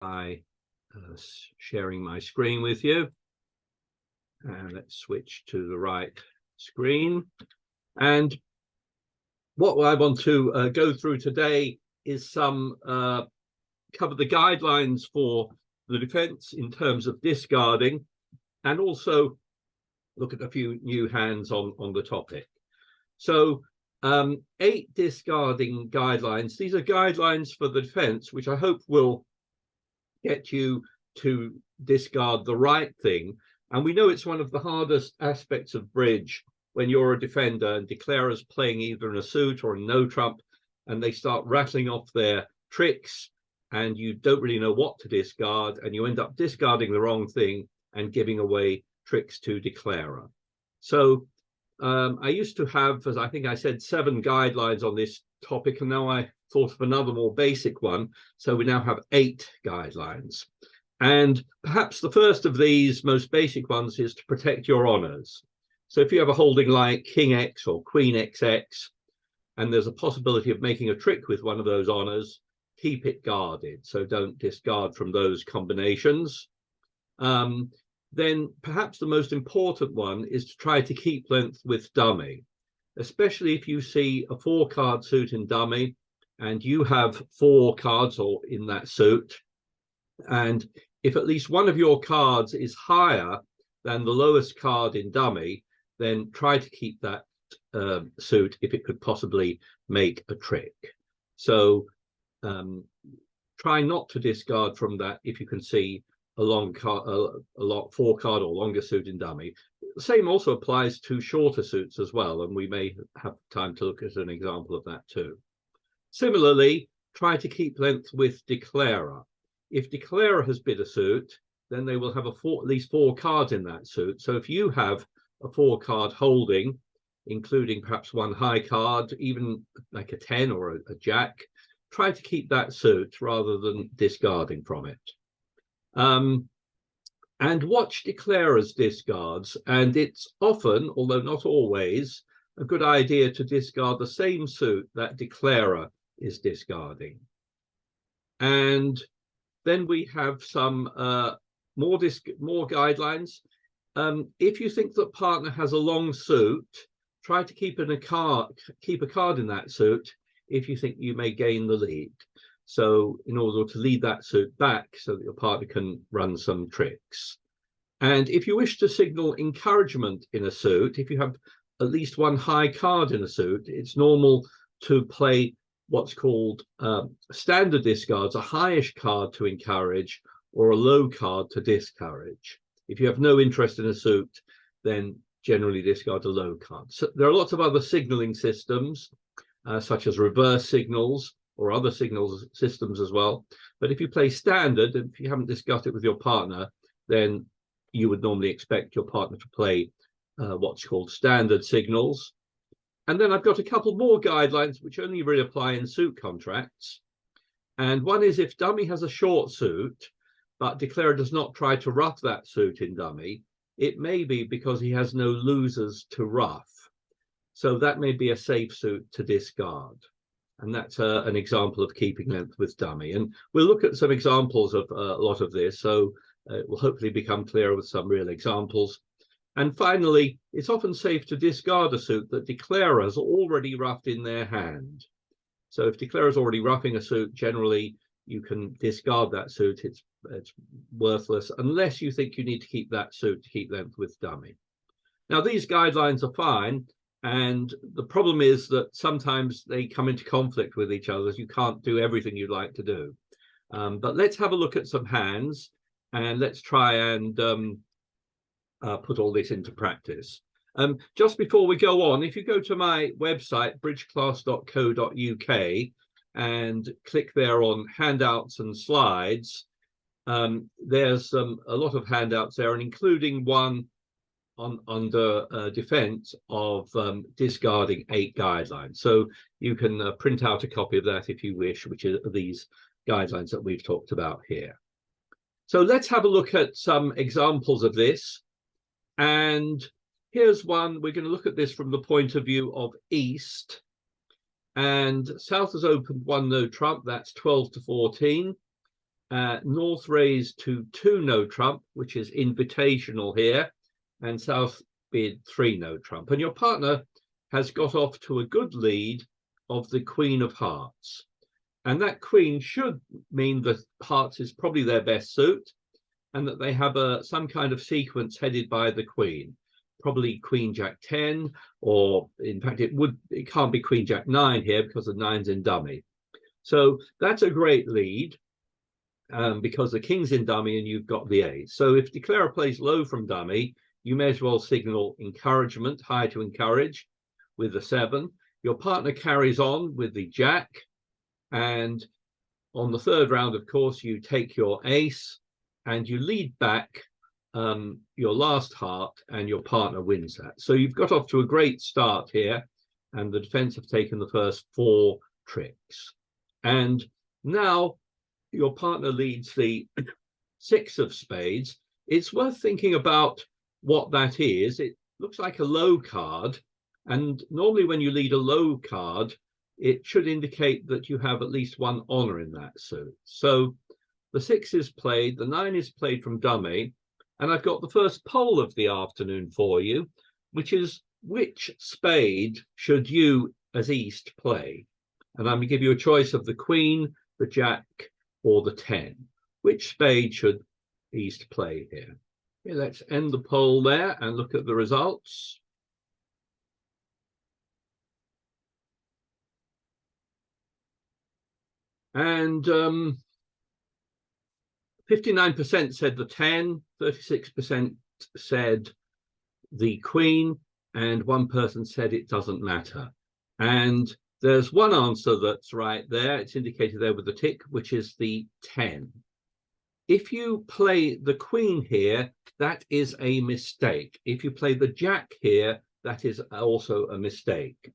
by sharing my screen with you. And let's switch to the right screen. And what I want to go through today is some cover the guidelines for the defense in terms of discarding, and also look at a few new hands on the topic. So 8 discarding guidelines. These are guidelines for the defense, which I hope will get you to discard the right thing. And we know it's one of the hardest aspects of bridge when you're a defender and declarers playing either in a suit or a no trump, and they start rattling off their tricks and you don't really know what to discard, and you end up discarding the wrong thing and giving away tricks to declarer. So I used to have, as I think I said, 7 guidelines on this topic, and now I thought of another more basic one. So we now have 8 guidelines. And perhaps the first of these most basic ones is to protect your honors. So if you have a holding like King X or Queen XX, and there's a possibility of making a trick with one of those honors, keep it guarded. So don't discard from those combinations. Then perhaps the most important one is to try to keep length with dummy, especially if you see a 4-card suit in dummy and you have 4 cards or in that suit. And if at least one of your cards is higher than the lowest card in dummy, then try to keep that suit if it could possibly make a trick. So try not to discard from that if you can see a long card, a 4-card or longer suit in dummy. The same also applies to shorter suits as well, and we may have time to look at an example of that too. Similarly, try to keep length with declarer. If declarer has bid a suit, then they will have at least 4 cards in that suit. So if you have a 4-card holding, including perhaps 1 high card, even like a 10 or a jack, try to keep that suit rather than discarding from it. And watch declarers' discards, and it's often, although not always, a good idea to discard the same suit that declarer is discarding. And then we have some more guidelines. If you think that partner has a long suit, try to keep a card in that suit if you think you may gain the lead. So in order to lead that suit back so that your partner can run some tricks. And if you wish to signal encouragement in a suit, if you have at least 1 high card in a suit, it's normal to play what's called standard discards, a highish card to encourage or a low card to discourage. If you have no interest in a suit, then generally discard a low card. So there are lots of other signaling systems, such as reverse signals or other signals systems as well. But if you play standard, and if you haven't discussed it with your partner, then you would normally expect your partner to play what's called standard signals. And then I've got a couple more guidelines which only really apply in suit contracts. And one is if dummy has a short suit, but declarer does not try to rough that suit in dummy, it may be because he has no losers to rough. So that may be a safe suit to discard. And that's an example of keeping length with dummy. And we'll look at some examples of a lot of this, so it will hopefully become clearer with some real examples. And finally, it's often safe to discard a suit that declarers already roughed in their hand. So if declarer's already roughing a suit, generally you can discard that suit. It's worthless unless you think you need to keep that suit to keep length with dummy. Now, these guidelines are fine. And the problem is that sometimes they come into conflict with each other. You can't do everything you'd like to do. But let's have a look at some hands and let's try and put all this into practice. Just before we go on, if you go to my website, bridgeclass.co.uk, and click there on handouts and slides, there's a lot of handouts there, and including one under defense of discarding 8 guidelines. So you can print out a copy of that if you wish, which are these guidelines that we've talked about here. So let's have a look at some examples of this. And here's one. We're going to look at this from the point of view of East. And South has opened 1 no trump. That's 12 to 14. North raised to 2 no trump, which is invitational here, and South bid 3 no trump. And your partner has got off to a good lead of the Queen of Hearts. And that Queen should mean that Hearts is probably their best suit, and that they have some kind of sequence headed by the Queen. Probably Queen Jack 10, or in fact it can't be Queen Jack 9 here because the 9's in dummy. So that's a great lead, because the King's in dummy and you've got the ace. So if declarer plays low from dummy, you may as well signal encouragement, high to encourage, with the 7. Your partner carries on with the Jack, and on the 3rd round, of course, you take your ace and you lead back your last heart, and your partner wins that. So you've got off to a great start here, and the defense have taken the first 4 tricks. And now your partner leads the 6 of spades. It's worth thinking about what that is. It looks like a low card, and normally when you lead a low card, it should indicate that you have at least 1 honor in that suit. So the 6 is played, the 9 is played from dummy, and I've got the first poll of the afternoon for you, which is, which spade should you as East play? And I'm going to give you a choice of the Queen, the Jack, or the 10. Which spade should East play here? Okay, let's end the poll there and look at the results. And 59% said the 10, 36% said the Queen, and 1 person said it doesn't matter. And there's one answer that's right there. It's indicated there with the tick, which is the 10. If you play the Queen here, that is a mistake. If you play the Jack here, that is also a mistake.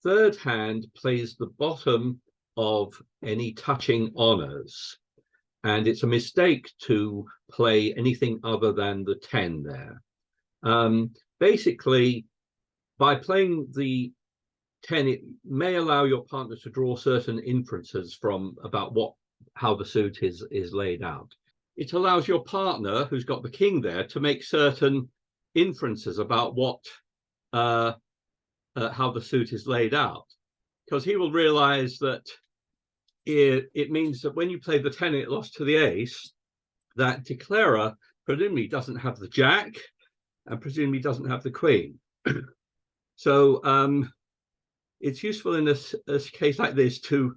3rd hand plays the bottom of any touching honors, and it's a mistake to play anything other than the 10 there. Basically, by playing the 10, it may allow your partner to draw certain inferences from about how the suit is laid out. It allows your partner, who's got the King there, to make certain inferences about how the suit is laid out, because he will realize that it means that when you play the 10 and it lost to the ace, that declarer presumably doesn't have the Jack and presumably doesn't have the Queen. So it's useful in a case like this to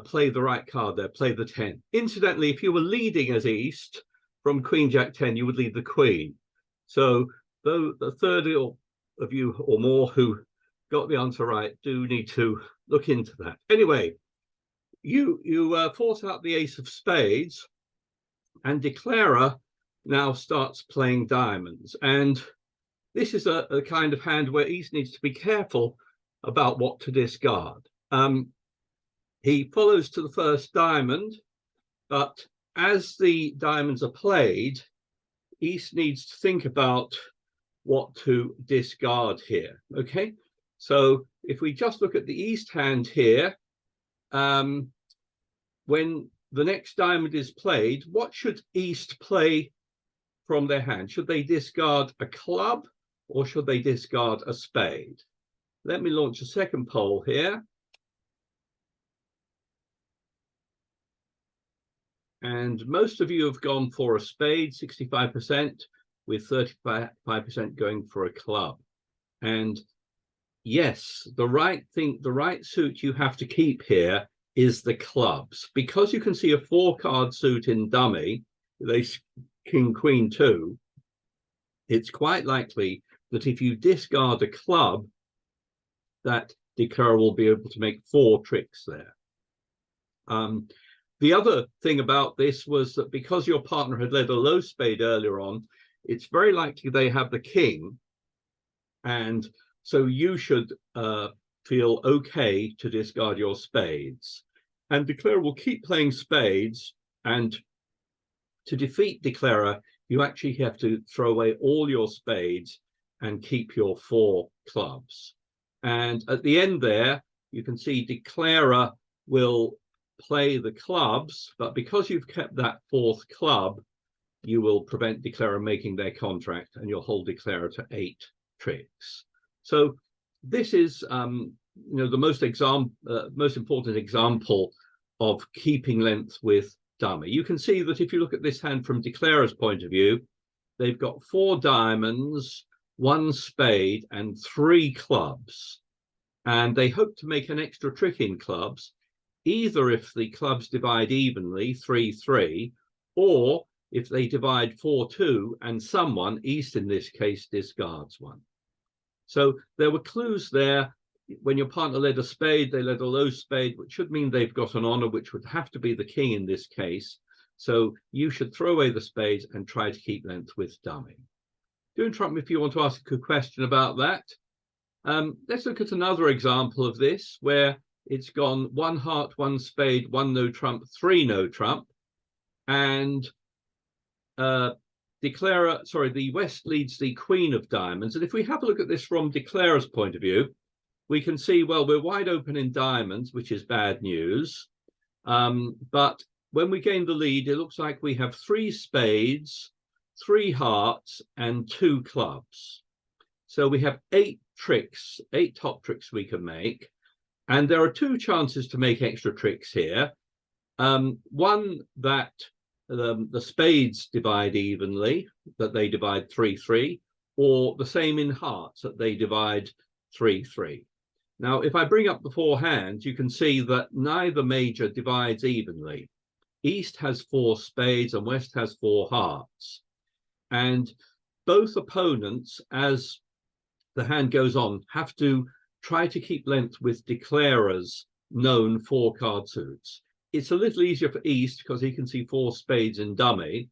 play the right card there, play the 10. Incidentally, if you were leading as East from Queen Jack 10, you would lead the Queen. So though the 3rd of you or more who got the answer right do need to look into that. Anyway, you force out the ace of spades, and declarer now starts playing diamonds. And this is a kind of hand where East needs to be careful about what to discard. He follows to the first diamond, but as the diamonds are played, East needs to think about what to discard here. Okay, so if we just look at the East hand here, when the next diamond is played, what should East play from their hand? Should they discard a club or should they discard a spade? Let me launch a second poll here. And most of you have gone for a spade, 65%, with 35% going for a club. And yes, the right suit you have to keep here is the clubs, because you can see a 4-card suit in dummy, they King Queen 2. It's quite likely that if you discard a club, that declarer will be able to make 4 tricks there. The other thing about this was that because your partner had led a low spade earlier on, it's very likely they have the King, and so you should feel okay to discard your spades. And declarer will keep playing spades, and to defeat declarer, you actually have to throw away all your spades and keep your 4 clubs. And at the end there, you can see declarer will play the clubs, but because you've kept that fourth club, you will prevent declarer making their contract, and you'll hold declarer to 8 tricks. So this is the most important example of keeping length with dummy. You can see that if you look at this hand from declarer's point of view, they've got 4 diamonds, 1 spade, and 3 clubs. And they hope to make an extra trick in clubs, either if the clubs divide evenly, 3-3, or if they divide 4-2 and someone, East in this case, discards one. So there were clues there. When your partner led a spade, they led a low spade, which should mean they've got an honor, which would have to be the king in this case. So you should throw away the spades and try to keep length with dummy. Do interrupt me if you want to ask a question about that. Let's look at another example of this, where it's gone 1 heart, 1 spade, 1 no trump, 3 no trump. And the West leads the queen of diamonds. And if we have a look at this from declarer's point of view, we can see, well, we're wide open in diamonds, which is bad news. But when we gain the lead, it looks like we have 3 spades, 3 hearts, and 2 clubs. So we have 8 tricks, 8 top tricks we can make. And there are 2 chances to make extra tricks here. One, that the spades divide evenly, that they divide 3-3, or the same in hearts, that they divide 3-3. Now, if I bring up the 4 hands, you can see that neither major divides evenly. East has 4 spades and West has 4 hearts. And both opponents, as the hand goes on, have to try to keep length with declarer's known 4 card suits. It's a little easier for East because he can see 4 spades in dummy,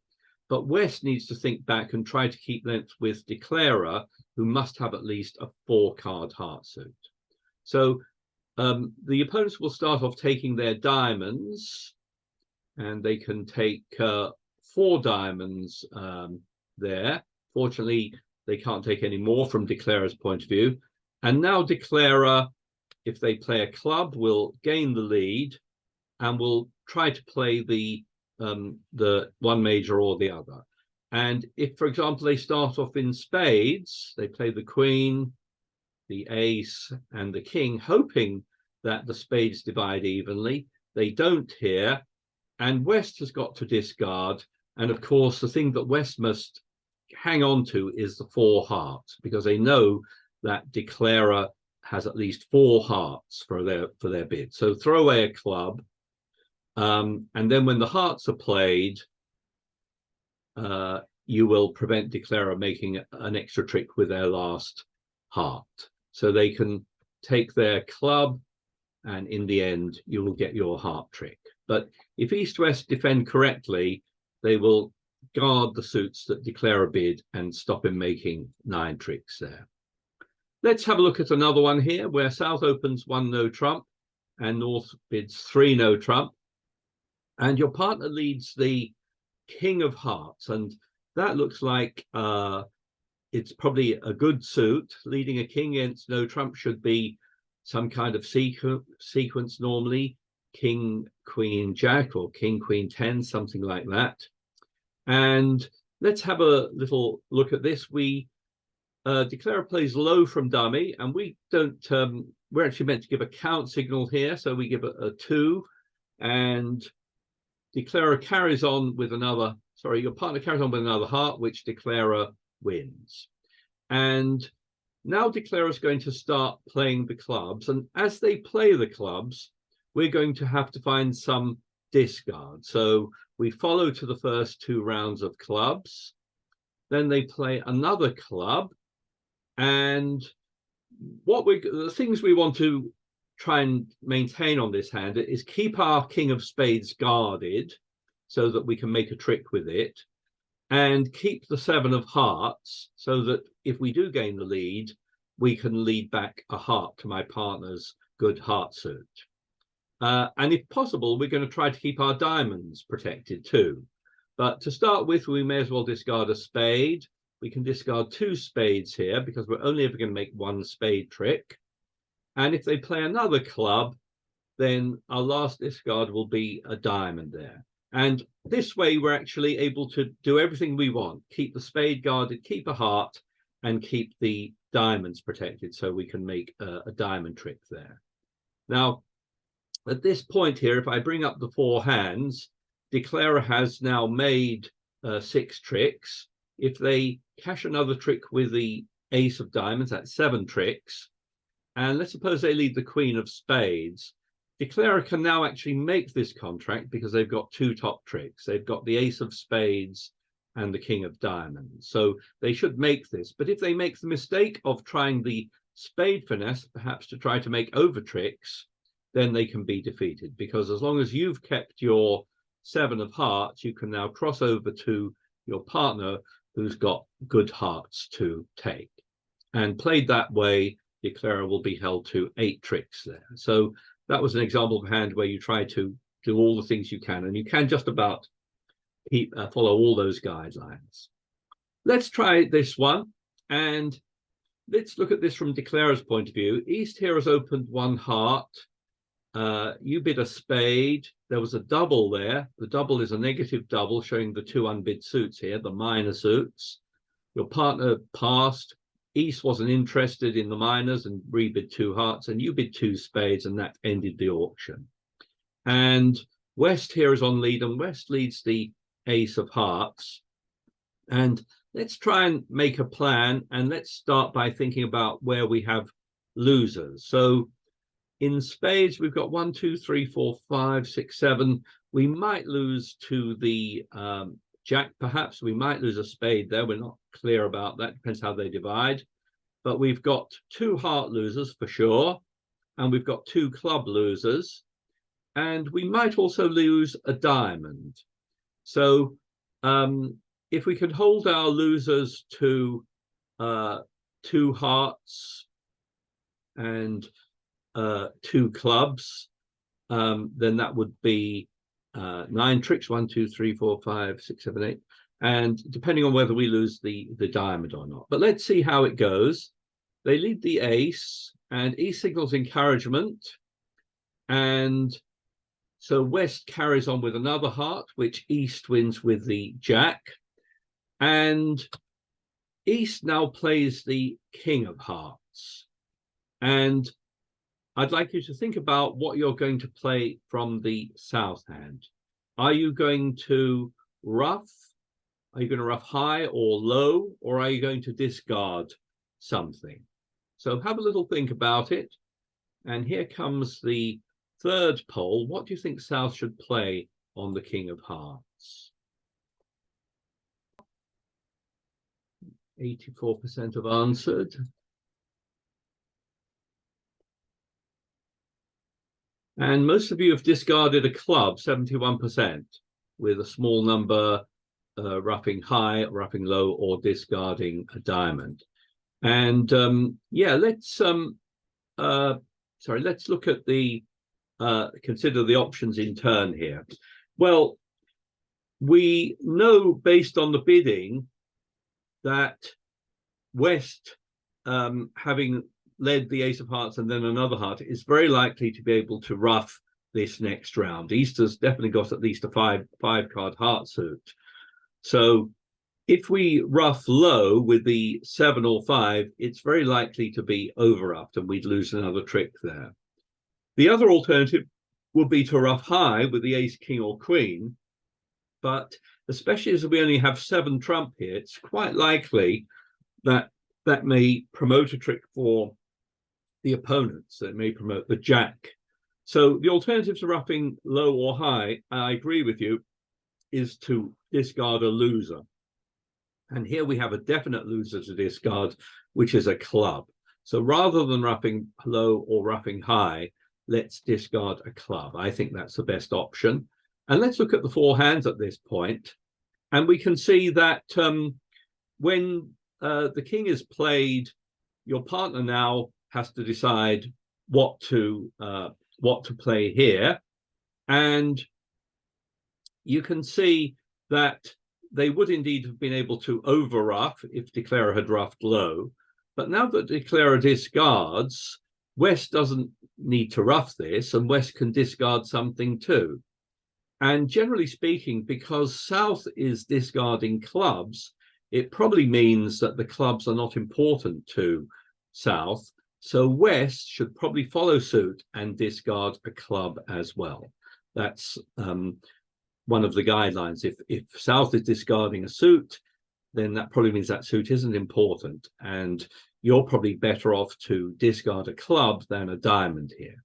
but West needs to think back and try to keep length with declarer, who must have at least a 4 card heart suit. So the opponents will start off taking their diamonds, and they can take 4 diamonds there. Fortunately, they can't take any more from declarer's point of view. And now declarer, if they play a club, will gain the lead and will try to play the one major or the other. And if, for example, they start off in spades, they play the queen, the ace, and the king, hoping that the spades divide evenly. They don't here, and West has got to discard. And of course, the thing that West must hang on to is the 4 hearts, because they know that declarer has at least 4 hearts for their bid. So throw away a club, and then when the hearts are played, you will prevent declarer making an extra trick with their last heart. So they can take their club, and in the end, you will get your heart trick. But if East-West defend correctly, they will guard the suits that declarer bid and stop him making 9 tricks there. Let's have a look at another one here, where South opens 1 no trump and North bids 3 no trump. And your partner leads the king of hearts, and that looks like it's probably a good suit. Leading a king against no trump should be some kind of sequence normally. King, queen, jack, or king, queen, 10, something like that. And let's have a little look at this. Declarer plays low from dummy, and we don't, we're actually meant to give a count signal here. So we give a 2, and declarer carries on with another, your partner carries on with another heart, which declarer wins. And now declarer is going to start playing the clubs. And as they play the clubs, we're going to have to find some discard. So we follow to the first 2 rounds of clubs. Then they play another club. And the things we want to try and maintain on this hand is keep our king of spades guarded so that we can make a trick with it, and keep the 7 of hearts so that if we do gain the lead, we can lead back a heart to my partner's good heart suit. And if possible, we're going to try to keep our diamonds protected too. But to start with, we may as well discard a spade. We can discard 2 spades here because we're only ever going to make 1 spade trick. And if they play another club, then our last discard will be a diamond there. And this way, we're actually able to do everything we want, keep the spade guarded, keep a heart, and keep the diamonds protected, so we can make a diamond trick there. Now, at this point here, if I bring up the four hands, Declarer has now made 6 tricks. If they cash another trick with the ace of diamonds, that's 7 tricks. And let's suppose they lead the queen of spades. Declarer can now actually make this contract because they've got 2 top tricks. They've got the ace of spades and the king of diamonds. So they should make this. But if they make the mistake of trying the spade finesse, perhaps to try to make over tricks, then they can be defeated, because as long as you've kept your 7 of hearts, you can now cross over to your partner who's got good hearts to take. And played that way, Declarer will be held to 8 tricks there. So that was an example of a hand where you try to do all the things you can, and you can just about follow all those guidelines. Let's try this one, and let's look at this from Declarer's point of view. East here has opened 1 heart. You bid a spade. There was a double there. The double is a negative double, showing the 2 unbid suits here, the minor suits. Your partner passed. East wasn't interested in the minors and rebid 2 hearts, and you bid 2 spades, and that ended the auction. And West here is on lead, and West leads the ace of hearts. And let's try and make a plan, and let's start by thinking about where we have losers. So in spades, we've got 1, 2, 3, 4, 5, 6, 7. We might lose to the jack, perhaps. We might lose a spade there. We're not clear about that. Depends how they divide. But we've got 2 heart losers for sure. And we've got 2 club losers. And we might also lose a diamond. So if we could hold our losers to 2 hearts and 2 clubs, then that would be 9 tricks, 1, 2, 3, 4, 5, 6, 7, 8, and depending on whether we lose the diamond or not. But let's see how it goes. They lead the ace, and East signals encouragement, and so West carries on with another heart, which East wins with the jack, and East now plays the king of hearts. And I'd like you to think about what you're going to play from the south hand. Are you going to ruff? Are you going to ruff high or low? Or are you going to discard something? So have a little think about it. And here comes the 3rd poll. What do you think South should play on the king of hearts? 84% have answered. And most of you have discarded a club, 71%, with a small number ruffing high, ruffing low, or discarding a diamond. And yeah, let's look at the consider the options in turn here. Well, we know based on the bidding that West, having led the ace of hearts and then another heart, is very likely to be able to ruff this next round. East has definitely got at least a five card heart suit. So if we ruff low with the 7 or 5, it's very likely to be over ruffed, and we'd lose another trick there. The other alternative would be to ruff high with the ace, king, or queen. But especially as we only have 7 trump here, it's quite likely that that may promote a trick for the opponents, that may promote the jack. So the alternative to ruffing low or high, I agree with you, is to discard a loser. And here we have a definite loser to discard, which is a club. So rather than ruffing low or ruffing high, let's discard a club. I think that's the best option. And let's look at the 4 hands at this point. And we can see that when the king is played, your partner now has to decide what to play here. And you can see that they would indeed have been able to over ruff if Declarer had ruffed low. But now that Declarer discards, West doesn't need to ruff this, and West can discard something too. And generally speaking, because South is discarding clubs, it probably means that the clubs are not important to South. So West should probably follow suit and discard a club as well. That's one of the guidelines. If South is discarding a suit, then that probably means that suit isn't important, and you're probably better off to discard a club than a diamond here.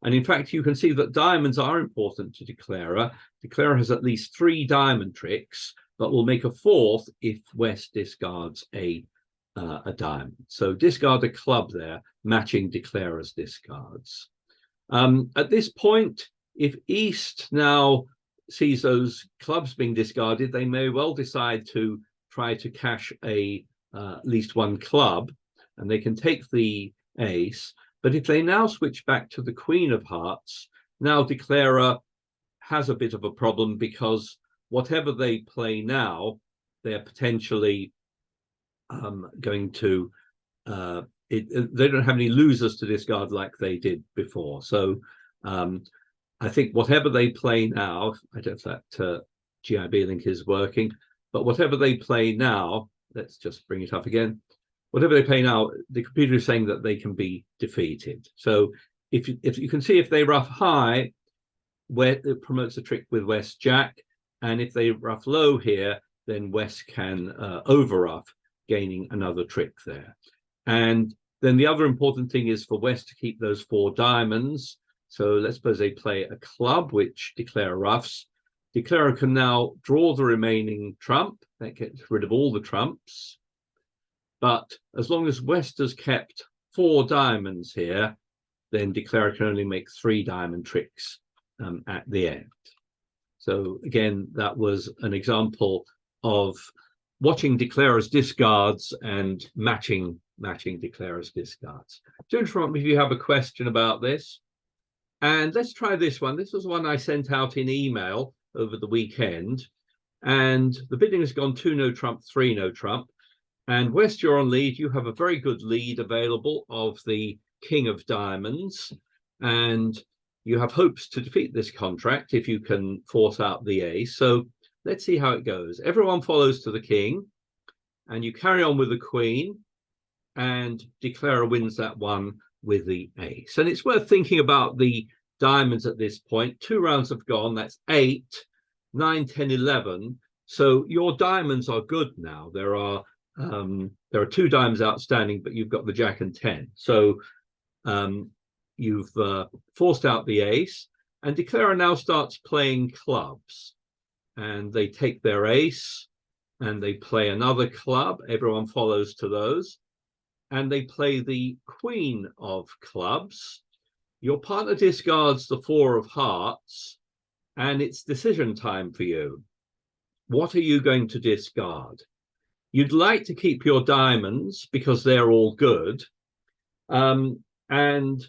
And in fact, you can see that diamonds are important to Declarer. Declarer has at least 3 diamond tricks, but will make a 4th if West discards a diamond. So discard a club there, matching Declarer's discards. At this point, if East now sees those clubs being discarded, they may well decide to try to cash at least 1 club, and they can take the ace. But if they now switch back to the Queen of Hearts, now Declarer has a bit of a problem, because whatever they play now, they're potentially going to they don't have any losers to discard like they did before. So I think whatever they play now, I don't know if that GIB link is working, but whatever they play now, let's just bring it up again. Whatever they play now, the computer is saying that they can be defeated. So if you can see, if they ruff high, where it promotes a trick with West Jack, and if they ruff low here, then West can over ruff, gaining another trick there. And then the other important thing is for West to keep those 4 diamonds. So let's suppose they play a club, which Declarer ruffs. Declarer can now draw the remaining trump. That gets rid of all the trumps. But as long as West has kept 4 diamonds here, then Declarer can only make 3 diamond tricks at the end. So again, that was an example of watching Declarer's discards and matching Declarer's discards. Do interrupt me if you have a question about this. And let's try this one. This was one I sent out in email over the weekend. And the bidding has gone 2 no trump, 3 no trump. And West, you're on lead. You have a very good lead available of the King of Diamonds. And you have hopes to defeat this contract if you can force out the ace. So let's see how it goes. Everyone follows to the king, and you carry on with the queen, and Declarer wins that one with the ace. And it's worth thinking about the diamonds at this point. 2 rounds have gone. That's 8, 9, 10, 11. So your diamonds are good now. There are 2 diamonds outstanding, but you've got the Jack and 10. So you've forced out the ace, and Declarer now starts playing clubs, and they take their ace and they play another club. Everyone follows to those, and they play the Queen of Clubs. Your partner discards the 4 of Hearts, and it's decision time for you. What are you going to discard? You'd like to keep your diamonds because they're all good, and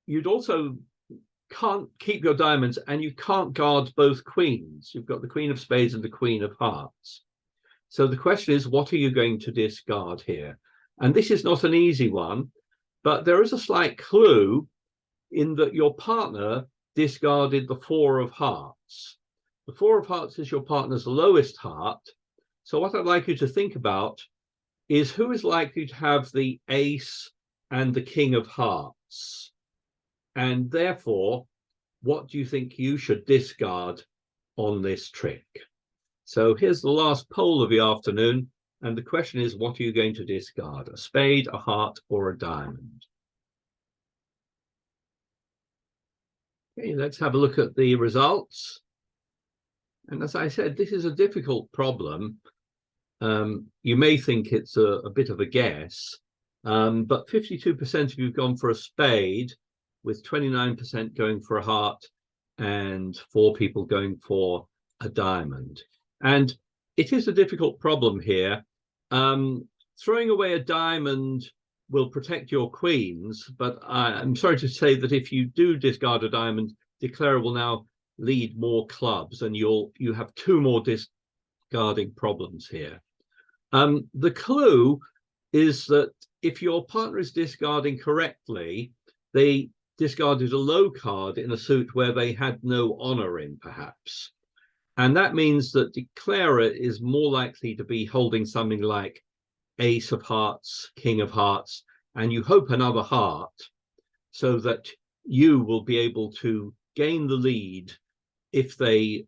you'd also can't keep your diamonds, and you can't guard both queens. You've got the Queen of Spades and the Queen of Hearts. So the question is, what are you going to discard here? And this is not an easy one, but there is a slight clue in that your partner discarded the 4 of Hearts. The 4 of Hearts is your partner's lowest heart. So what I'd like you to think about is who is likely to have the ace and the King of Hearts. And therefore, what do you think you should discard on this trick? So here's the last poll of the afternoon. And the question is, what are you going to discard? A spade, a heart, or a diamond? Okay, let's have a look at the results. And as I said, this is a difficult problem. You may think it's a bit of a guess, but 52% of you have gone for a spade, with 29% going for a heart and 4 people going for a diamond. And it is a difficult problem here. Throwing away a diamond will protect your queens, but I'm sorry to say that if you do discard a diamond, Declarer will now lead more clubs, and you have 2 more discarding problems here. The clue is that if your partner is discarding correctly, they discarded a low card in a suit where they had no honor in, perhaps. And that means that declarer is more likely to be holding something like ace of hearts, king of hearts, and you hope another heart, so that you will be able to gain the lead if they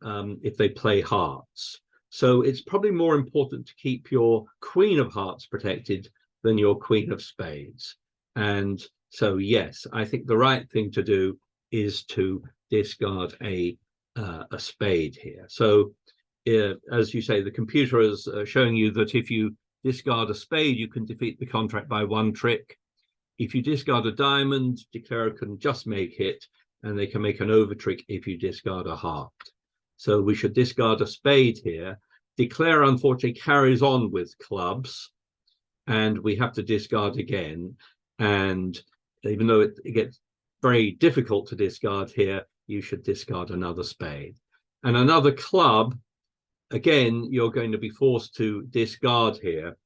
play hearts. So it's probably more important to keep your queen of hearts protected than your queen of spades. And so, yes, I think the right thing to do is to discard a spade here. So, as you say, the computer is showing you that if you discard a spade, you can defeat the contract by one trick. If you discard a diamond, declarer can just make it, and they can make an over trick if you discard a heart. So we should discard a spade here. Declarer, unfortunately, carries on with clubs, and we have to discard again. And even though it gets very difficult to discard here, you should discard another spade. And another club, again, you're going to be forced to discard here,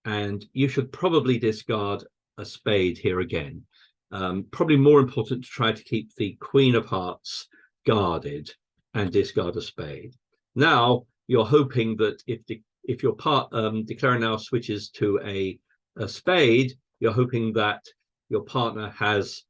and you should probably discard a spade here again. Probably more important to try to keep the queen of hearts guarded and discard a spade. Now you're hoping that if your declarer now switches to a spade, you're hoping that your partner has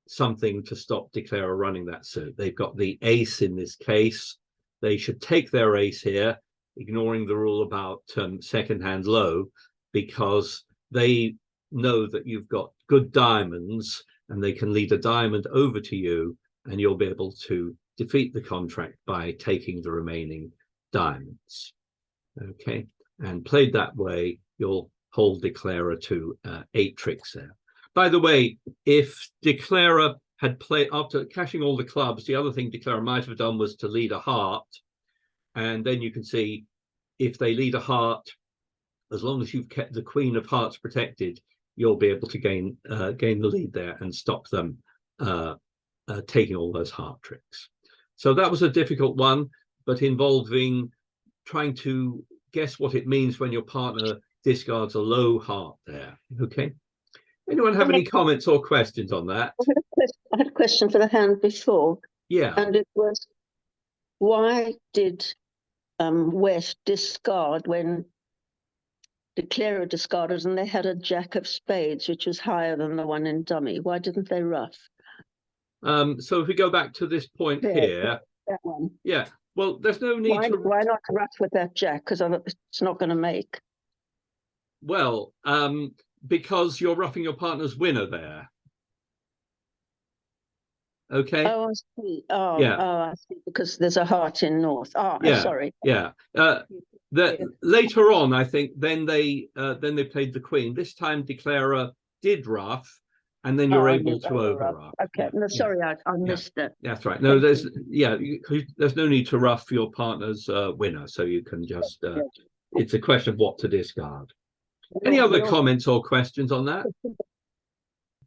something to stop declarer running that suit. They've got the ace in this case. They should take their ace here, ignoring the rule about second hand low, because they know that you've got good diamonds and they can lead a diamond over to you, and you'll be able to defeat the contract by taking the remaining diamonds. Okay, and played that way, you'll hold declarer to 8 tricks there. By the way, if declarer had played, after cashing all the clubs, the other thing declarer might have done was to lead a heart, and then you can see if they lead a heart, as long as you've kept the queen of hearts protected, you'll be able to gain the lead there and stop them taking all those heart tricks. So that was a difficult one, but involving trying to guess what it means when your partner discards a low heart there. Okay. Anyone have any comments or questions on that? I had a question for the hand before. Yeah. And it was, why did West discard when declarer discarded and they had a jack of spades, which was higher than the one in dummy? Why didn't they ruff? So if we go back to this point here, that one. Yeah, well, there's no need to. Why not ruff with that jack? Because it's not going to make. Well, because you're roughing your partner's winner there. Okay. Oh, I see. Oh, yeah. Oh, I see. Because there's a heart in north. Oh, yeah. Sorry. Yeah. Later on, I think then they played the queen. This time, declarer did ruff, and then you're able to over-ruff. Okay. No, sorry, I missed it. That's right. No, there's no need to ruff your partner's winner, so you can just. It's a question of what to discard. Any other comments or questions on that?